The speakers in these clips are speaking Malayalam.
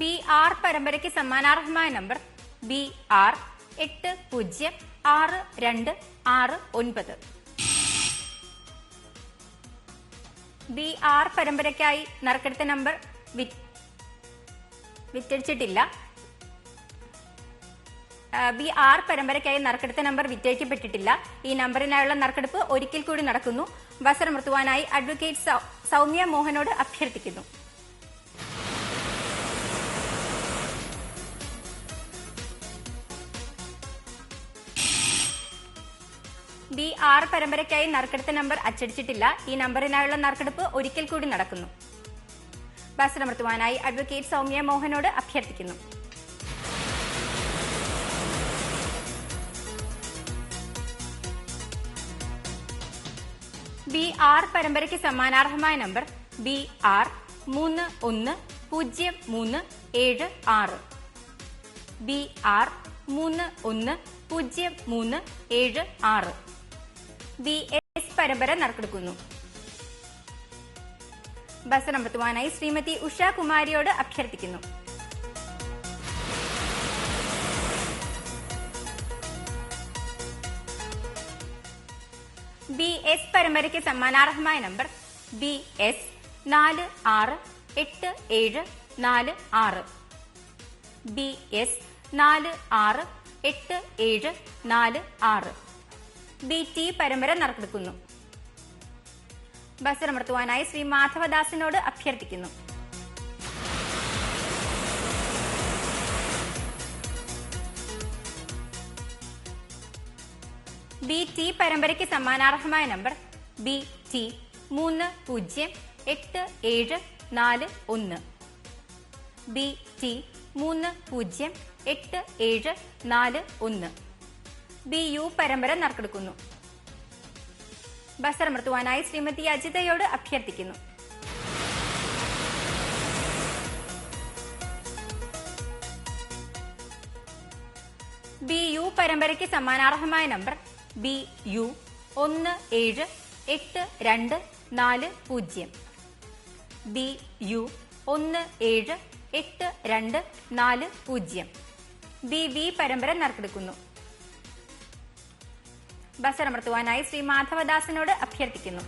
BR പരമ്പരയ്ക്ക് സമ്മാനാർഹമായ നമ്പർ BR 806269. BR പരമ്പരയ്ക്കായി നറുക്കെടുത്ത നമ്പർ വിറ്റഴിച്ചിട്ടില്ല. BR പരമ്പരയ്ക്കായി നറുക്കെടുത്ത നമ്പർ വിറ്റഴിക്കപ്പെട്ടിട്ടില്ല. ഈ നമ്പറിനായുള്ള നറുക്കെടുപ്പ് ഒരിക്കൽ കൂടി നടക്കുന്നു. വസരമർത്തുവാനായി അഡ്വക്കേറ്റ് സൗമ്യ മോഹനോട് അഭ്യർത്ഥിക്കുന്നു. BR പരമ്പരയ്ക്കായി നറുക്കെടുത്ത നമ്പർ അച്ചടിച്ചിട്ടില്ല. ഈ നമ്പറിനായുള്ള നറുക്കെടുപ്പ് ഒരിക്കൽ കൂടി നടക്കുന്നു. വസരമർത്തുവാനായി അഡ്വക്കേറ്റ് സൗമ്യ മോഹനോട് അഭ്യർത്ഥിക്കുന്നു. BR പരമ്പരയ്ക്ക് സമ്മാനാർഹമായ നമ്പർ BR 310376. BR 310376. BS പരമ്പര നറുക്കെടുക്കുന്നു. വസരമർത്തുവാനായി ശ്രീമതി ഉഷ കുമാരിയോട് അഭ്യർത്ഥിക്കുന്നു. BS പരമ്പരയ്ക്ക് സമ്മാനാർഹമായ നമ്പർ BS 468746. BS 468746. BT പരമ്പര നറുക്കെടുക്കുന്നു. വസരമർത്തുവാനായി ശ്രീ മാധവദാസിനോട് അഭ്യർത്ഥിക്കുന്നു. BT പരമ്പരയ്ക്ക് സമ്മാനാർഹമായ നമ്പർ BT 308741. BT 308741. BU പരമ്പര നറുക്കെടുക്കുന്നു. വസരമർത്തുവാനായി ശ്രീമതി അജിതയോട് അഭ്യർത്ഥിക്കുന്നു. BU പരമ്പരയ്ക്ക് സമ്മാനാർഹമായ നമ്പർ BU 178240. BU 178240. BV പരമ്പര നറുക്കെടുക്കുന്നു. വസരമർത്തുവാനായി ശ്രീ മാധവദാസിനോട് അഭ്യർത്ഥിക്കുന്നു.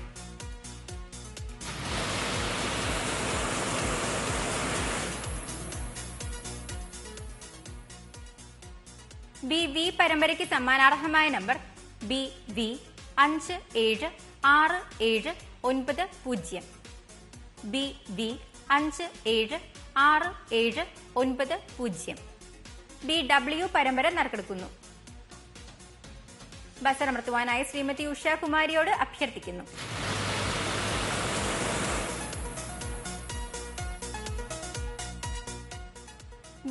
BV പരമ്പരയ്ക്ക് സമ്മാനാർഹമായ നമ്പർ BV 576790. BV 576790. BW പരമ്പര നറുക്കെടുക്കുന്നു. വസരമർത്തുവാനായി ശ്രീമതി ഉഷ കുമാരിയോട് അഭ്യർത്ഥിക്കുന്നു.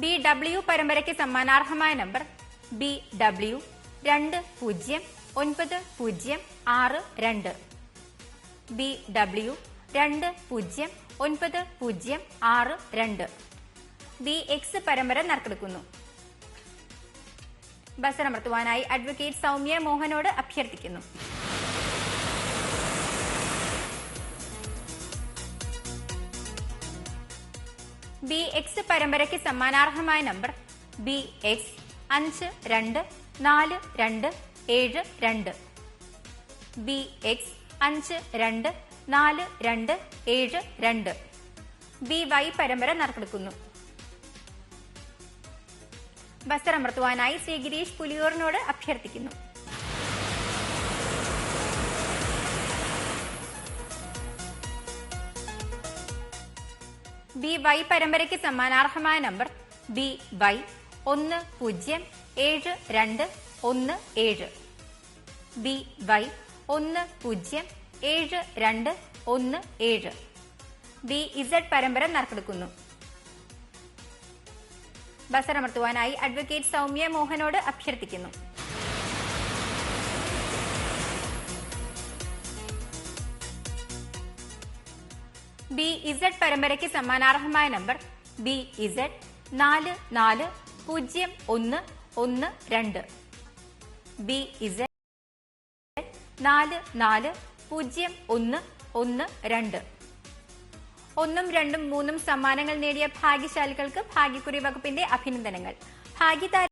BW പരമ്പരയ്ക്ക് സമ്മാനാർഹമായ നമ്പർ BW 209062. BW 209062. BX പരമ്പര നറുക്കെടുക്കുന്നു. വസരമർത്തുവാനായി അഡ്വക്കേറ്റ് സൗമ്യ മോഹനോട് അഭ്യർത്ഥിക്കുന്നു. BX പരമ്പരയ്ക്ക് സമ്മാനാർഹമായ നമ്പർ BX 524272. BX 524272. BY പരമ്പര നറുക്കെടുക്കുന്നു. വസരമർത്തുവാനായി ശ്രീ ഗിരീഷ് പുലിയൂറിനോട് അഭ്യർത്ഥിക്കുന്നു. BY പരമ്പരയ്ക്ക് സമ്മാനാർഹമായ നമ്പർ BY 107217. BY 107217. BZ പരമ്പര നറുക്കെടുക്കുന്നു. വസരമർത്തുവാനായി അഡ്വക്കേറ്റ് സൗമ്യ മോഹനോട് അഭ്യർത്ഥിക്കുന്നു. BZ പരമ്പരയ്ക്ക് സമ്മാനാർഹമായ നമ്പർ BZ 440112. BZ 440112. 1ഉം 2ഉം 3ഉം സമ്മാനങ്ങൾ നേടിയ ഭാഗ്യശാലികൾക്ക് ഭാഗ്യക്കുറി വകുപ്പിന്റെ അഭിനന്ദനങ്ങൾ. ഭാഗ്യതാര